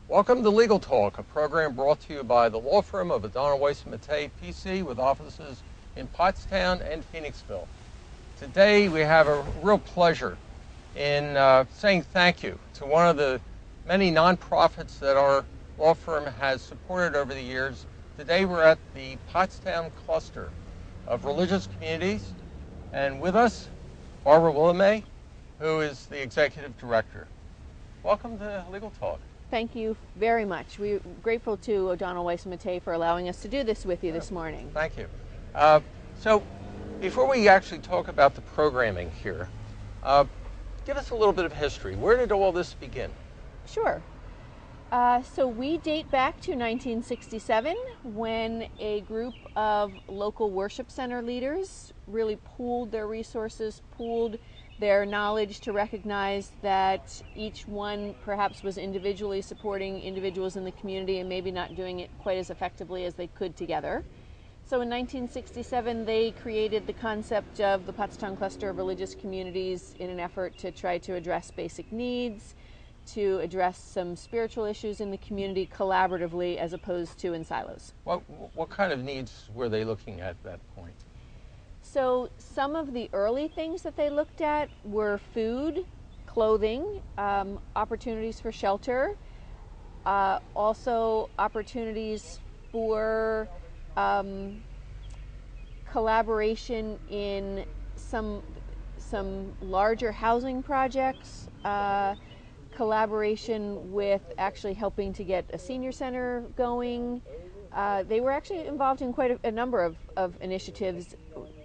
Welcome to Legal Talk, a program brought to you by the law firm of O'Donnell, Weiss & Matei, PC, with offices in Pottstown and Phoenixville. Today we have a real pleasure in saying thank you to one of the many nonprofits that our law firm has supported over the years. Today we're at the Pottstown cluster of religious communities, and with us, Barbara Wilhelmy, who is the executive director. Welcome to Legal Talk. Thank you very much. We're grateful to O'Donnell, Weiss & Matei for allowing us to do this with you this morning. Thank you. So before we actually talk about the programming here, give us a little bit of history. Where did all this begin? Sure. So we date back to 1967 when a group of local worship center leaders really pooled their resources, pooled their knowledge to recognize that each one perhaps was individually supporting individuals in the community and maybe not doing it quite as effectively as they could together. So in 1967, they created the concept of the Pottstown cluster of religious communities in an effort to try to address basic needs, to address some spiritual issues in the community collaboratively as opposed to in silos. What kind of needs were they looking at that point? So some of the early things that they looked at were food, clothing, opportunities for shelter, also opportunities for collaboration in some larger housing projects, collaboration with actually helping get a senior center going. They were actually involved in quite a number of initiatives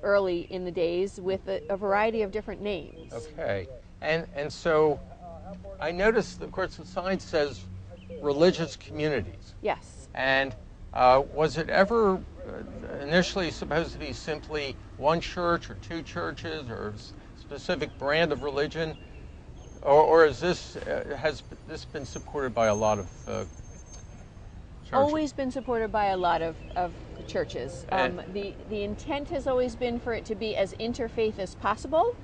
early in the days with a variety of different names. Okay, and so I noticed, of course, the sign says religious communities. Yes. And was it ever initially supposed to be simply one church or two churches or a specific brand of religion, or is this has this been supported by a lot of churches? Always been supported by a lot of churches. The intent has always been for it to be as interfaith as possible.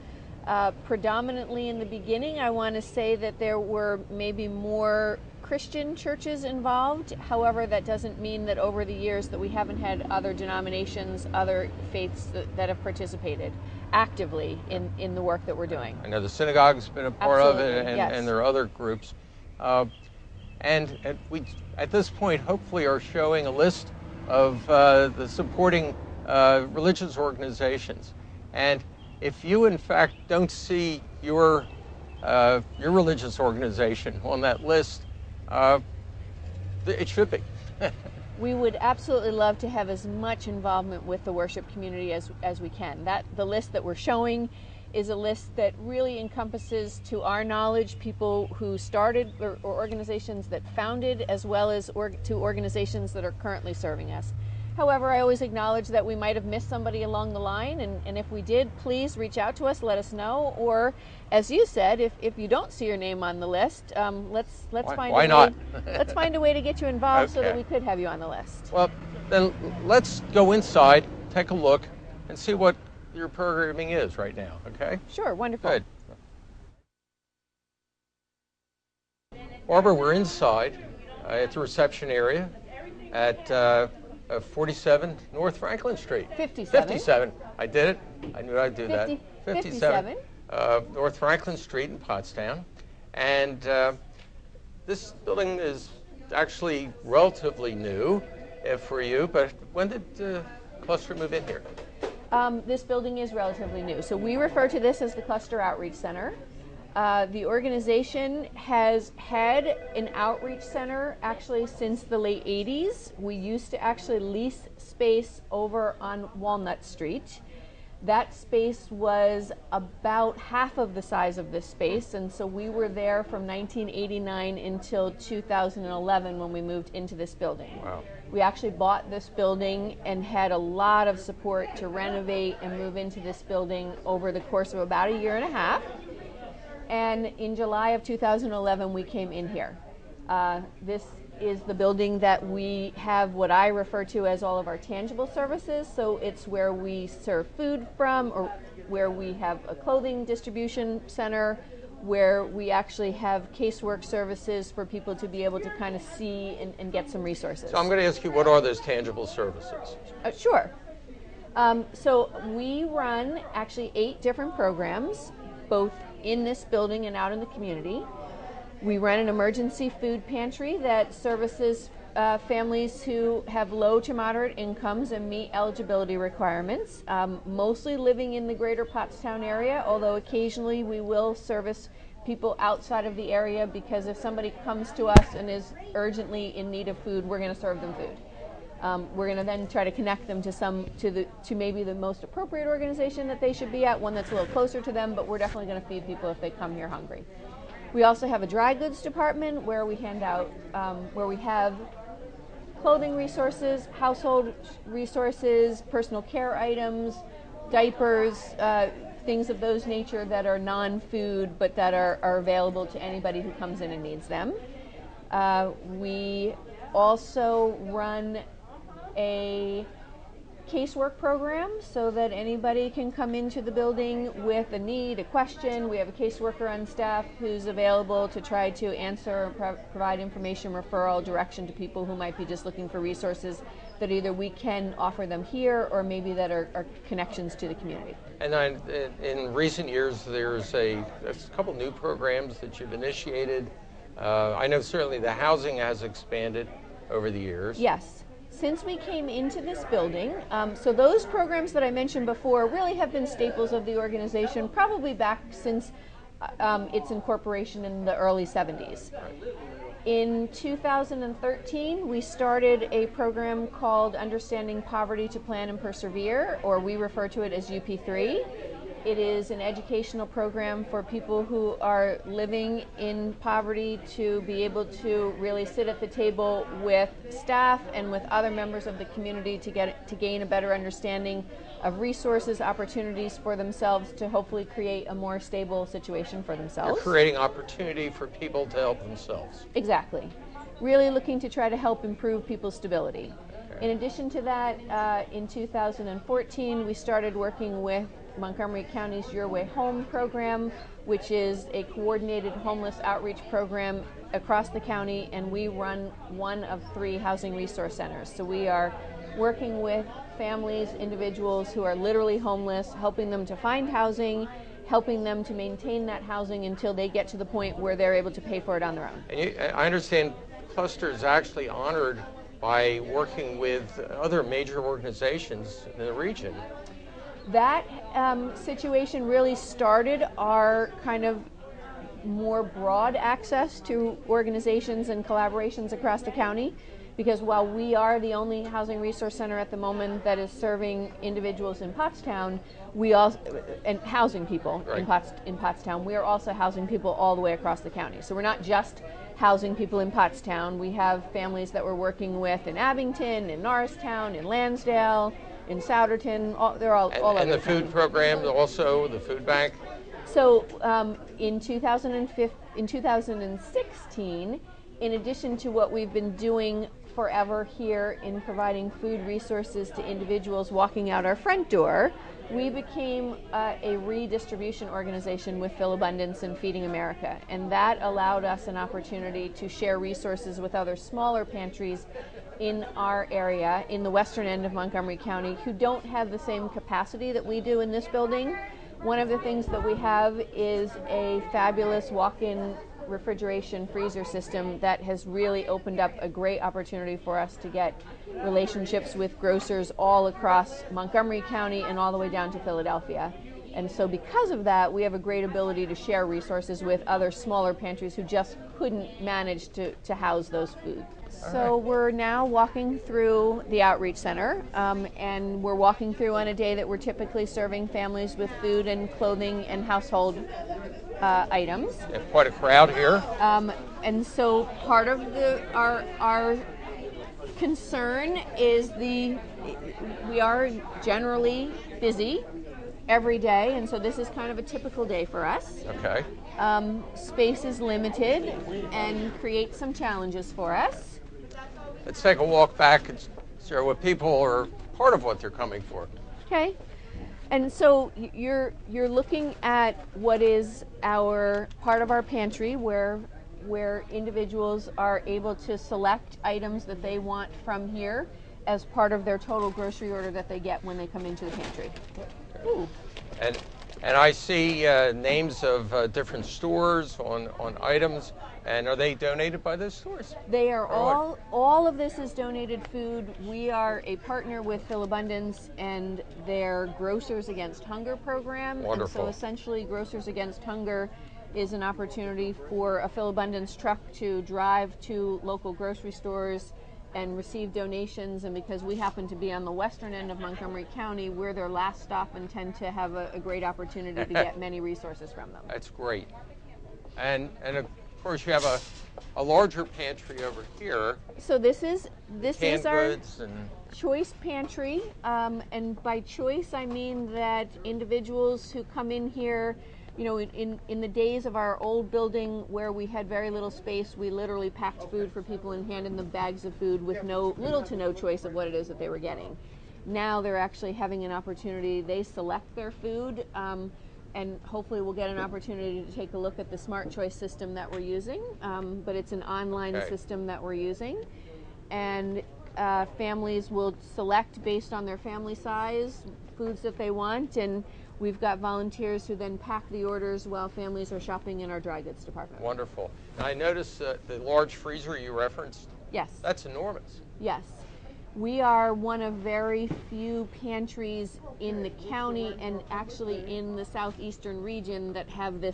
Predominantly in the beginning, I want to say that there were maybe more Christian churches involved. However, that doesn't mean that over the years that we haven't had other denominations, other faiths that have participated actively in the work that we're doing. I know the synagogue's been a part Absolutely, of it, and, yes. and there are other groups. And we, at this point, hopefully are showing a list of the supporting religious organizations. And if you, in fact, don't see your religious organization on that list, it should be. We would absolutely love to have as much involvement with the worship community as we can. The list that we're showing is a list that really encompasses, to our knowledge, people who started or organizations that founded, as well as to organizations that are currently serving us. However, I always acknowledge that we might have missed somebody along the line, and if we did, please reach out to us, let us know. Or, as you said, if you don't see your name on the list, let's find a way to get you involved. Okay. So that we could have you on the list. Well, then let's go inside, take a look, and see what your programming is right now. Okay? Sure. Wonderful. Good. Barbara, we're inside at the reception area at 47 North Franklin Street. 57. 57. I did it. I knew I'd do 50, that. 57. North Franklin Street in Pottstown. And this building is actually relatively new for you, but when did Cluster move in here? This building is relatively new. So we refer to this as the Cluster Outreach Center. The organization has had an outreach center actually since the late 80s. We used to actually lease space over on Walnut Street. That space was about half of the size of this space, and so we were there from 1989 until 2011 when we moved into this building. Wow. We actually bought this building and had a lot of support to renovate and move into this building over the course of about a year and a half. And in July of 2011, we came in here. This is the building that we have what I refer to as all of our tangible services. So it's where we serve food from, or where we have a clothing distribution center, where we actually have casework services for people to be able to kind of see and get some resources. So I'm going to ask you, what are those tangible services? Sure. So we run actually 8 different programs, both in this building and out in the community. We run an emergency food pantry that services families who have low to moderate incomes and meet eligibility requirements, mostly living in the greater Pottstown area, although occasionally we will service people outside of the area, because if somebody comes to us and is urgently in need of food, we're going to serve them food. We're going to then try to connect them to maybe the most appropriate organization that they should be at, one that's a little closer to them, but we're definitely going to feed people if they come here hungry. We also have a dry goods department where we hand out, where we have clothing resources, household resources, personal care items, diapers, things of those nature that are non-food but that are available to anybody who comes in and needs them. We also run a casework program so that anybody can come into the building with a need, a question. We have a caseworker on staff who's available to try to answer or provide information, referral, direction to people who might be just looking for resources that either we can offer them here or maybe that are connections to the community. And in recent years, there's a couple new programs that you've initiated. I know certainly the housing has expanded over the years. Yes. Since we came into this building, so those programs that I mentioned before really have been staples of the organization probably back since its incorporation in the early 70s. In 2013, we started a program called Understanding Poverty to Plan and Persevere, or we refer to it as UP3. It is an educational program for people who are living in poverty to be able to really sit at the table with staff and with other members of the community to gain a better understanding of resources, opportunities for themselves to hopefully create a more stable situation for themselves. You're creating opportunity for people to help themselves. Exactly. Really looking to try to help improve people's stability. Okay. In addition to that, in 2014, we started working with Montgomery County's Your Way Home program, which is a coordinated homeless outreach program across the county, and we run one of 3 housing resource centers. So we are working with families, individuals who are literally homeless, helping them to find housing, helping them to maintain that housing until they get to the point where they're able to pay for it on their own. And I understand Cluster is actually honored by working with other major organizations in the region. That situation really started our kind of more broad access to organizations and collaborations across the county, because while we are the only housing resource center at the moment that is serving individuals in Pottstown, we also and housing people in Pottstown, we are also housing people all the way across the county. So we're not just housing people in Pottstown. We have families that we're working with in Abington, in Norristown, in Lansdale, in Souderton. They're all over. And the food program, also the food bank. So in 2016, in addition to what we've been doing forever here in providing food resources to individuals walking out our front door, we became a redistribution organization with Philabundance and Feeding America, and that allowed us an opportunity to share resources with other smaller pantries in our area, in the western end of Montgomery County, who don't have the same capacity that we do in this building. One of the things that we have is a fabulous walk-in refrigeration freezer system that has really opened up a great opportunity for us to get relationships with grocers all across Montgomery County and all the way down to Philadelphia. And so because of that, we have a great ability to share resources with other smaller pantries who just couldn't manage to house those foods. So we're now walking through the outreach center, and we're walking through on a day that we're typically serving families with food and clothing and household items. You have quite a crowd here. And so part of our concern is we are generally busy every day, and so this is kind of a typical day for us. Okay. Space is limited and creates some challenges for us. Let's take a walk back and share what people are part of what they're coming for. Okay. And so you're looking at what is our part of our pantry where individuals are able to select items that they want from here as part of their total grocery order that they get when they come into the pantry. Ooh. And I see names of different stores on items. And are they donated by those stores? They are all of this is donated food. We are a partner with Philabundance and their Grocers Against Hunger program. Wonderful. And so essentially Grocers Against Hunger is an opportunity for a Philabundance truck to drive to local grocery stores and receive donations. And because we happen to be on the western end of Montgomery County, we're their last stop and tend to have a great opportunity to get many resources from them. That's great. And of course, you have a larger pantry over here. So this is our goods and choice pantry, and by choice I mean that individuals who come in here, you know, in the days of our old building where we had very little space, we literally packed food for people and handed them bags of food with little to no choice of what it is that they were getting. Now they're actually having an opportunity. They select their food. And hopefully we'll get an opportunity to take a look at the Smart Choice system that we're using, but it's an online system that we're using. And families will select based on their family size foods that they want, and we've got volunteers who then pack the orders while families are shopping in our dry goods department. Wonderful. And I noticed the large freezer you referenced. Yes. That's enormous. Yes. We are one of very few pantries in the county and actually in the southeastern region that have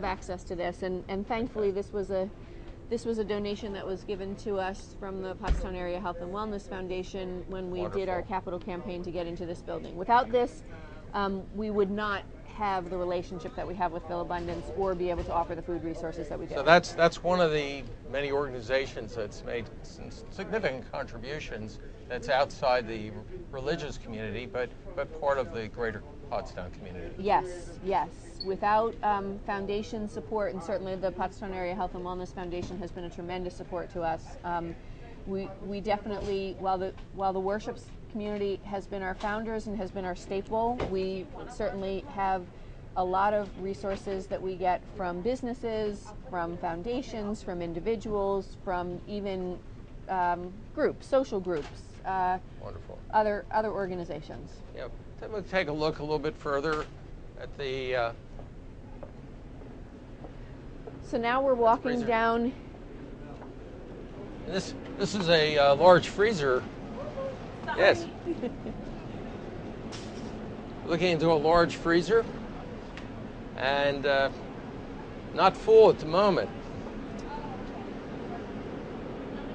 access to this. And thankfully this was a donation that was given to us from the Pottstown Area Health and Wellness Foundation when we did our capital campaign to get into this building. Without this, we would not have the relationship that we have with Philabundance or be able to offer the food resources that we do. So that's one of the many organizations that's made some significant contributions that's outside the religious community, but part of the greater Pottstown community. Yes, yes. Without foundation support, and certainly the Pottstown Area Health and Wellness Foundation has been a tremendous support to us. We definitely, while the worship community has been our founders and has been our staple, we certainly have a lot of resources that we get from businesses, from foundations, from individuals, from even groups, social groups, Wonderful. other organizations. Yeah, we'll take a look a little bit further at the. So now we're walking freezer. down. This is a large freezer. Sorry. Yes. Looking into a large freezer, and not full at the moment.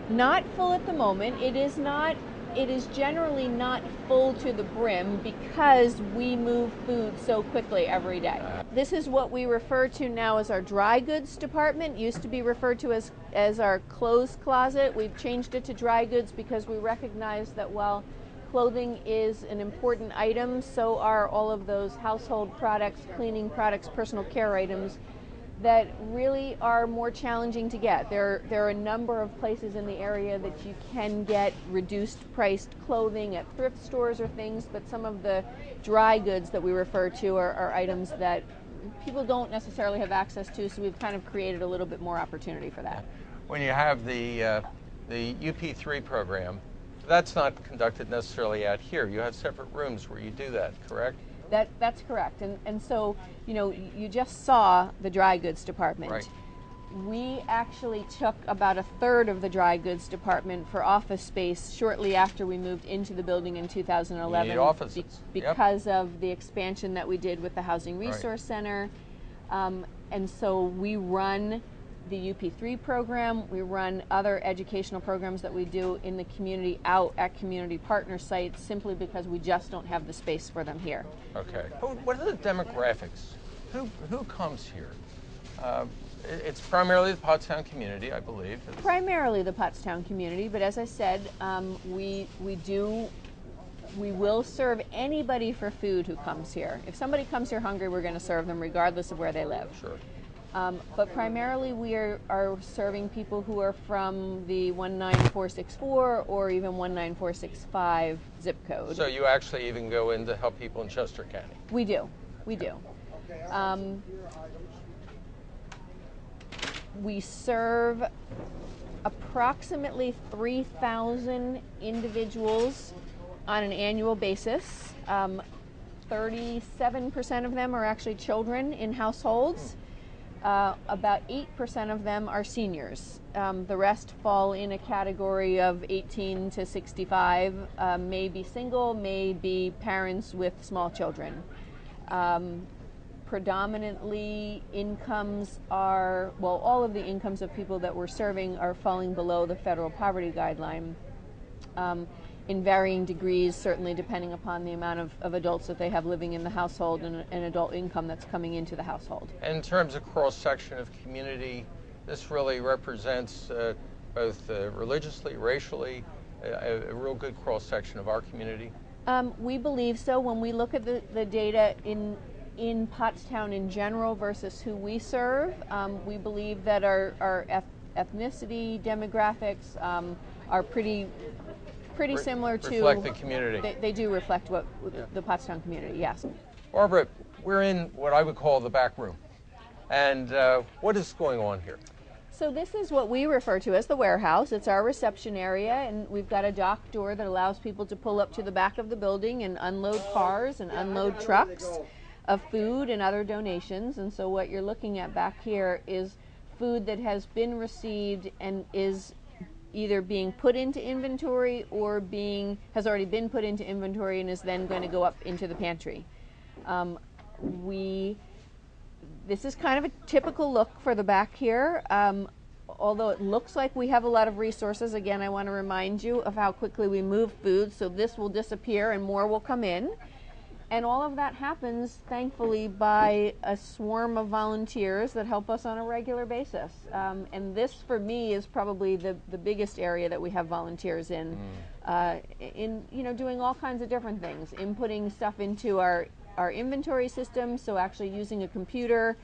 Not full at the moment. It is generally not full to the brim because we move food so quickly every day. This is what we refer to now as our dry goods department. Used to be referred to as our clothes closet. We've changed it to dry goods because we recognize that while clothing is an important item, so are all of those household products, cleaning products, personal care items that really are more challenging to get. There are a number of places in the area that you can get reduced priced clothing at thrift stores or things, but some of the dry goods that we refer to are items that people don't necessarily have access to, so we've kind of created a little bit more opportunity for that. When you have the UP3 program, that's not conducted necessarily out here. You have separate rooms where you do that, correct? That's correct. And so, you know, you just saw the dry goods department. Right. We actually took about a third of the dry goods department for office space shortly after we moved into the building in 2011. You need offices. Because of the expansion that we did with the Housing Resource Center. And so we run the UP3 program, we run other educational programs that we do in the community out at community partner sites simply because we just don't have the space for them here. Okay. What are the demographics? Who comes here? It's primarily the Pottstown community, I believe. Primarily the Pottstown community, but as I said, we will serve anybody for food who comes here. If somebody comes here hungry, we're going to serve them regardless of where they live. Sure. But primarily we are serving people who are from the 19464 or even 19465 zip code. So you actually even go in to help people in Chester County? We do. We do. We serve approximately 3,000 individuals on an annual basis. 37% of them are actually children in households. About 8% of them are seniors. The rest fall in a category of 18 to 65, may be single, may be parents with small children. Predominantly incomes are, well, all of the incomes of people that we're serving are falling below the federal poverty guideline in varying degrees, certainly depending upon the amount of adults that they have living in the household and adult income that's coming into the household. And in terms of cross-section of community, this really represents both religiously, racially, a real good cross-section of our community? We believe so. When we look at the data in Pottstown in general versus who we serve, we believe that our ethnicity, demographics are pretty similar to... Reflect the community. They do reflect what the Pottstown community, yes. Barbara, we're in what I would call the back room. And what is going on here? So this is what we refer to as the warehouse. It's our reception area, and we've got a dock door that allows people to pull up to the back of the building and unload cars and unload trucks of food and other donations. And so what you're looking at back here is food that has been received and is either being put into inventory or has already been put into inventory and is then going to go up into the pantry. This is kind of a typical look for the back here. Although it looks like we have a lot of resources, again, I want to remind you of how quickly we move food, so this will disappear and more will come in. And all of that happens, thankfully, by a swarm of volunteers that help us on a regular basis. And this, for me, is probably the biggest area that we have volunteers in doing all kinds of different things, inputting stuff into our inventory system, so actually using a computer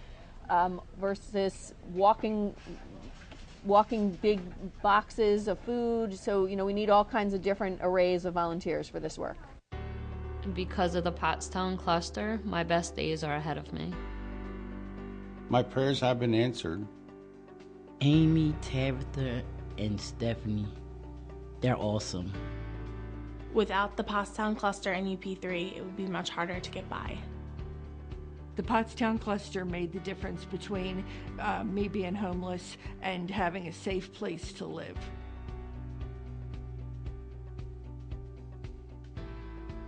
versus walking big boxes of food. So, we need all kinds of different arrays of volunteers for this work. Because of the Pottstown cluster, my best days are ahead of me. My prayers have been answered. Amy, Tabitha, and Stephanie, they're awesome. Without the Pottstown cluster and UP3, it would be much harder to get by. The Pottstown cluster made the difference between me being homeless and having a safe place to live.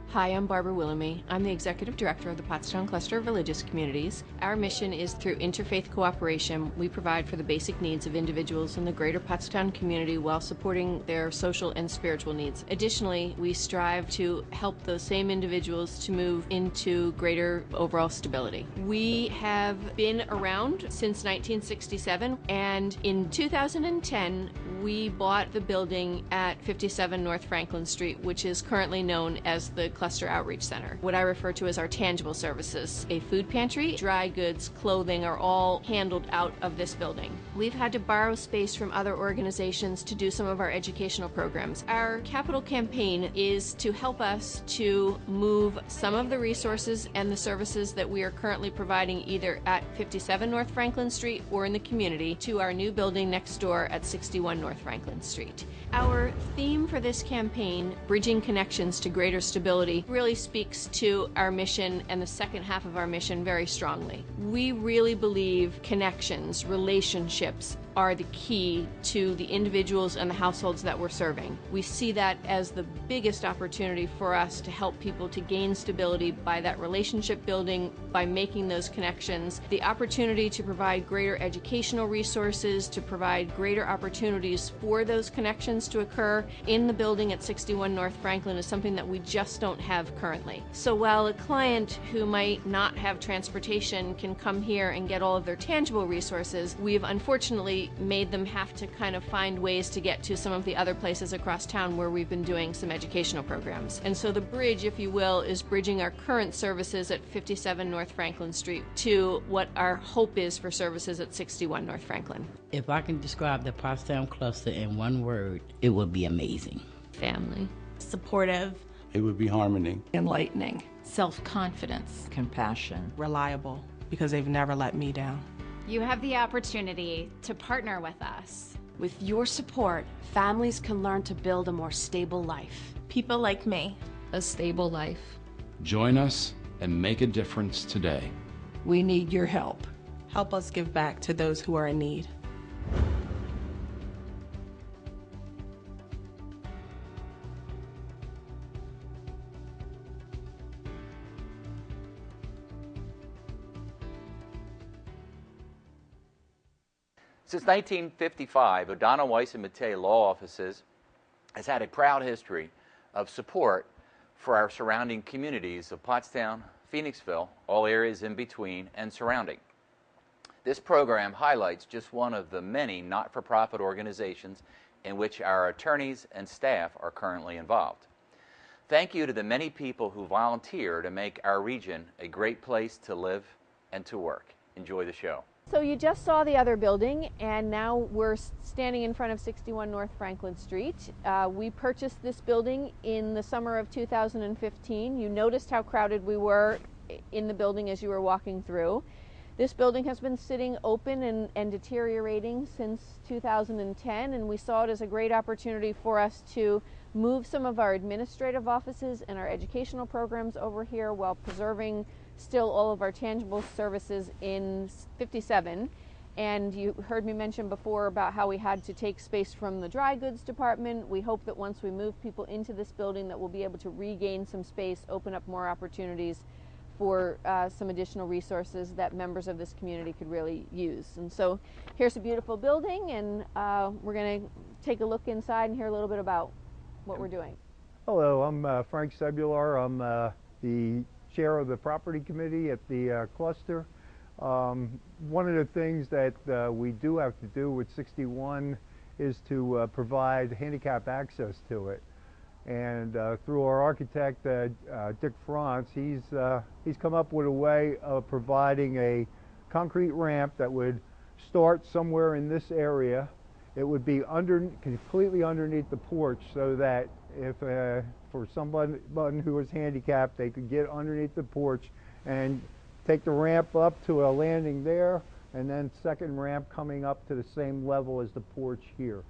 Hi, I'm Barbara Wilhelmy. I'm the Executive Director of the Pottstown Cluster of Religious Communities. Our mission is through interfaith cooperation. We provide for the basic needs of individuals in the greater Pottstown community while supporting their social and spiritual needs. Additionally, we strive to help those same individuals to move into greater overall stability. We have been around since 1967, and in 2010, we bought the building at 57 North Franklin Street, which is currently known as the Cluster Outreach Center. What I refer to as our tangible services. A food pantry, dry goods, clothing are all handled out of this building. We've had to borrow space from other organizations to do some of our educational programs. Our capital campaign is to help us to move some of the resources and the services that we are currently providing either at 57 North Franklin Street or in the community to our new building next door at 61 North Franklin Street. Our theme for this campaign, Bridging Connections to Greater Stability, really speaks to our mission and the second half of our mission very strongly. We really believe connections, relationships, are the key to the individuals and the households that we're serving. We see that as the biggest opportunity for us to help people to gain stability by that relationship building, by making those connections, the opportunity to provide greater educational resources, to provide greater opportunities for those connections to occur in the building at 61 North Franklin is something that we just don't have currently. So while a client who might not have transportation can come here and get all of their tangible resources, we've unfortunately really made them have to kind of find ways to get to some of the other places across town where we've been doing some educational programs. And so the bridge, if you will, is bridging our current services at 57 North Franklin Street to what our hope is for services at 61 North Franklin. If I can describe the Pottstown cluster in one word, it would be amazing. Family. Supportive. It would be harmony. Enlightening. Self-confidence. Compassion. Reliable, because they've never let me down. You have the opportunity to partner with us. With your support, families can learn to build a more stable life. People like me. A stable life. Join us and make a difference today. We need your help. Help us give back to those who are in need. Since 1955, O'Donnell, Weiss and Mattei Law Offices has had a proud history of support for our surrounding communities of Pottstown, Phoenixville, all areas in between and surrounding. This program highlights just one of the many not-for-profit organizations in which our attorneys and staff are currently involved. Thank you to the many people who volunteer to make our region a great place to live and to work. Enjoy the show. So you just saw the other building, and now we're standing in front of 61 North Franklin Street. We purchased this building in the summer of 2015. You noticed how crowded we were in the building as you were walking through. This building has been sitting open and deteriorating since 2010, and we saw it as a great opportunity for us to move some of our administrative offices and our educational programs over here while preserving still all of our tangible services in 57. And you heard me mention before about how we had to take space from the dry goods department. We hope that once we move people into this building that we'll be able to regain some space, open up more opportunities for some additional resources that members of this community could really use. And so here's a beautiful building, and we're going to take a look inside and hear a little bit about what we're doing. Hello, I'm Frank Sebular. I'm the chair of the property committee at the cluster. One of the things that we do have to do with 61 is to provide handicap access to it. And through our architect, Dick Franz, he's come up with a way of providing a concrete ramp that would start somewhere in this area. It would be completely underneath the porch, so that if for someone who is handicapped, they could get underneath the porch and take the ramp up to a landing there, and then second ramp coming up to the same level as the porch here.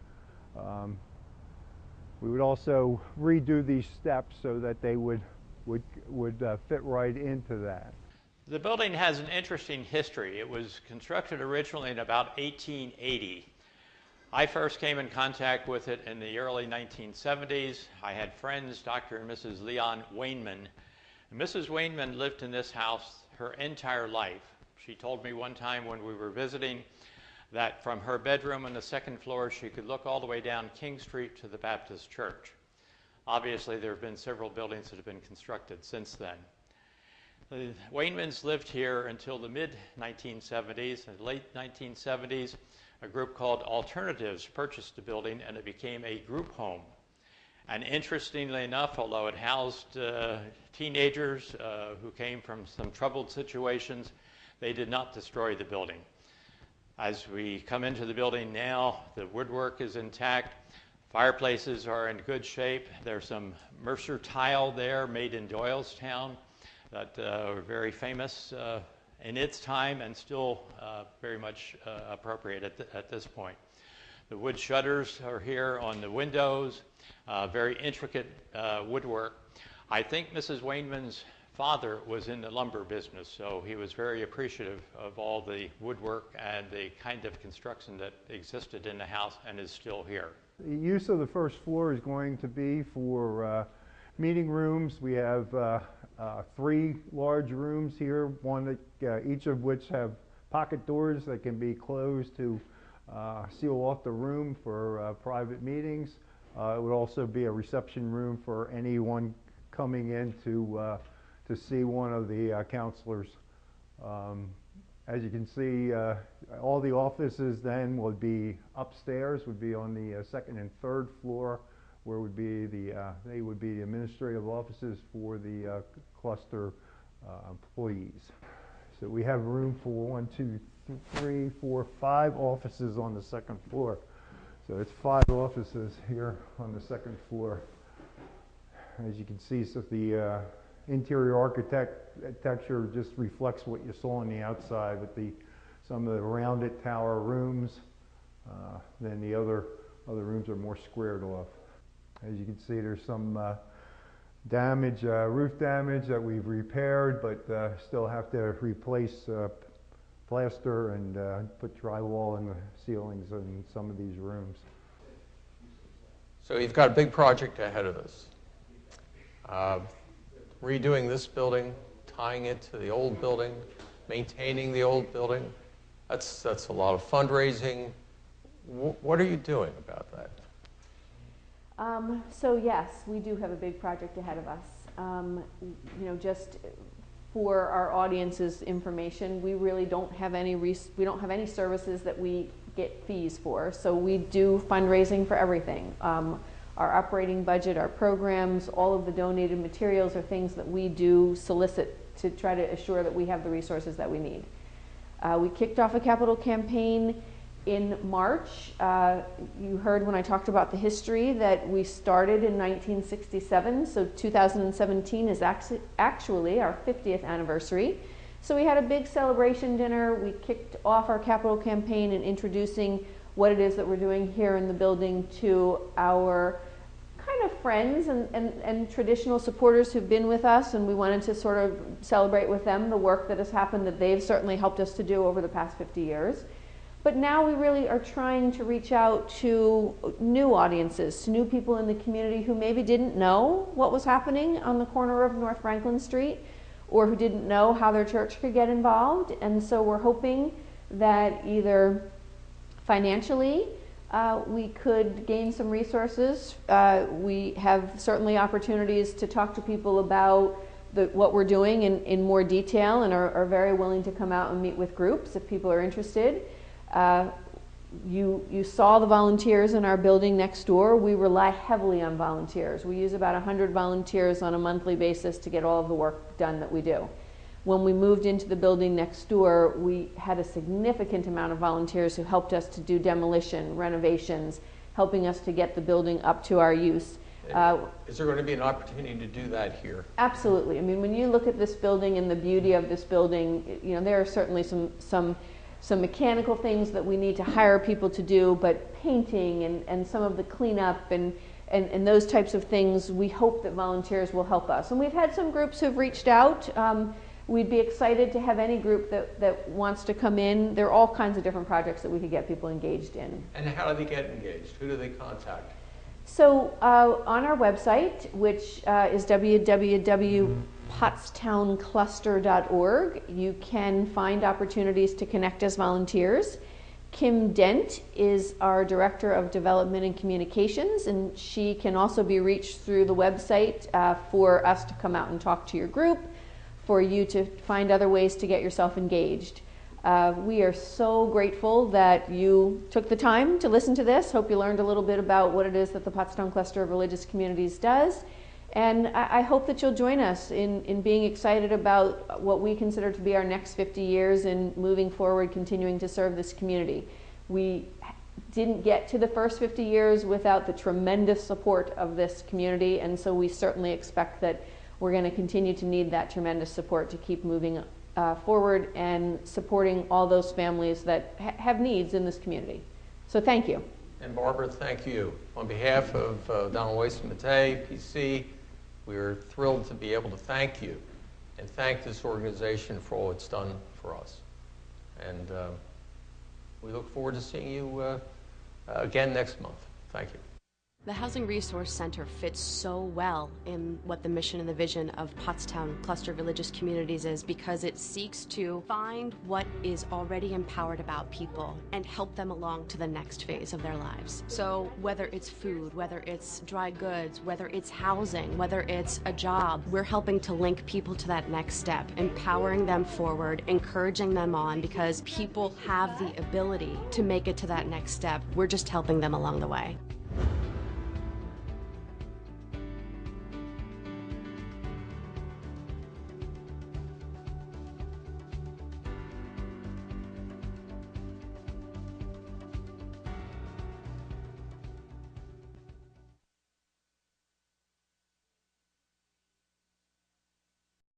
We would also redo these steps so that they would fit right into that. The building has an interesting history. It was constructed originally in about 1880. I first came in contact with it in the early 1970s. I had friends, Dr. and Mrs. Leon Wainman. And Mrs. Wainman lived in this house her entire life. She told me one time when we were visiting that from her bedroom on the second floor, she could look all the way down King Street to the Baptist Church. Obviously, there have been several buildings that have been constructed since then. The Wainmans lived here until the mid-1970s. In the late 1970s, a group called Alternatives purchased the building, and it became a group home. And interestingly enough, although it housed teenagers who came from some troubled situations, they did not destroy the building. As we come into the building now, the woodwork is intact. Fireplaces are in good shape. There's some Mercer tile there made in Doylestown that were very famous in its time and still very much appropriate at this point. The wood shutters are here on the windows, very intricate woodwork. I think Mrs. Wainman's father was in the lumber business, so he was very appreciative of all the woodwork and the kind of construction that existed in the house and is still here. The use of the first floor is going to be for meeting rooms. We have 3 large rooms here, each of which have pocket doors that can be closed to seal off the room for private meetings. It would also be a reception room for anyone coming in to see one of the counselors. As you can see, all the offices then would be upstairs, would be on the second and third floor, where would be they would be the administrative offices for the cluster employees. So we have room for 5 offices on the second floor. So it's 5 offices here on the second floor. As you can see, so the interior architecture just reflects what you saw on the outside with some of the rounded tower rooms. Then the other rooms are more squared off. As you can see, there's some damage, roof damage that we've repaired, but still have to replace plaster and put drywall in the ceilings in some of these rooms. So you've got a big project ahead of us. Redoing this building, tying it to the old building, maintaining the old building. That's a lot of fundraising. What are you doing about that? So yes, we do have a big project ahead of us. Just for our audience's information, we really don't have any services that we get fees for. So we do fundraising for everything. Our operating budget, our programs, all of the donated materials are things that we do solicit to try to assure that we have the resources that we need. We kicked off a capital campaign in March. You heard when I talked about the history that we started in 1967, so 2017 is actually our 50th anniversary. So we had a big celebration dinner. We kicked off our capital campaign in introducing what it is that we're doing here in the building to our kind of friends and traditional supporters who've been with us, and we wanted to sort of celebrate with them the work that has happened that they've certainly helped us to do over the past 50 years. But now we really are trying to reach out to new audiences, to new people in the community who maybe didn't know what was happening on the corner of North Franklin Street, or who didn't know how their church could get involved. And so we're hoping that either financially we could gain some resources. We have certainly opportunities to talk to people about what we're doing in more detail, and are very willing to come out and meet with groups if people are interested. You saw the volunteers in our building next door. We rely heavily on volunteers. We use about 100 volunteers on a monthly basis to get all of the work done that we do. When we moved into the building next door, we had a significant amount of volunteers who helped us to do demolition, renovations, helping us to get the building up to our use. Is there going to be an opportunity to do that here? Absolutely. I mean, when you look at this building and the beauty of this building, there are certainly some mechanical things that we need to hire people to do, but painting and some of the cleanup and those types of things, we hope that volunteers will help us. And we've had some groups who've reached out. We'd be excited to have any group that wants to come in. There are all kinds of different projects that we could get people engaged in. And how do they get engaged? Who do they contact? So on our website, which is www.pottstowncluster.org, you can find opportunities to connect as volunteers. Kim Dent is our Director of Development and Communications, and she can also be reached through the website for us to come out and talk to your group, for you to find other ways to get yourself engaged. We are so grateful that you took the time to listen to this. Hope you learned a little bit about what it is that the Pottstown Cluster of Religious Communities does. And I hope that you'll join us in being excited about what we consider to be our next 50 years and moving forward, continuing to serve this community. We didn't get to the first 50 years without the tremendous support of this community, and so we certainly expect that we're going to continue to need that tremendous support to keep moving forward and supporting all those families that have needs in this community. So thank you. And Barbara, thank you. On behalf of Donald Weiss and Mattei, PC, we're thrilled to be able to thank you and thank this organization for all it's done for us. And we look forward to seeing you again next month. Thank you. The Housing Resource Center fits so well in what the mission and the vision of Pottstown Cluster Religious Communities is, because it seeks to find what is already empowered about people and help them along to the next phase of their lives. So whether it's food, whether it's dry goods, whether it's housing, whether it's a job, we're helping to link people to that next step, empowering them forward, encouraging them on, because people have the ability to make it to that next step. We're just helping them along the way.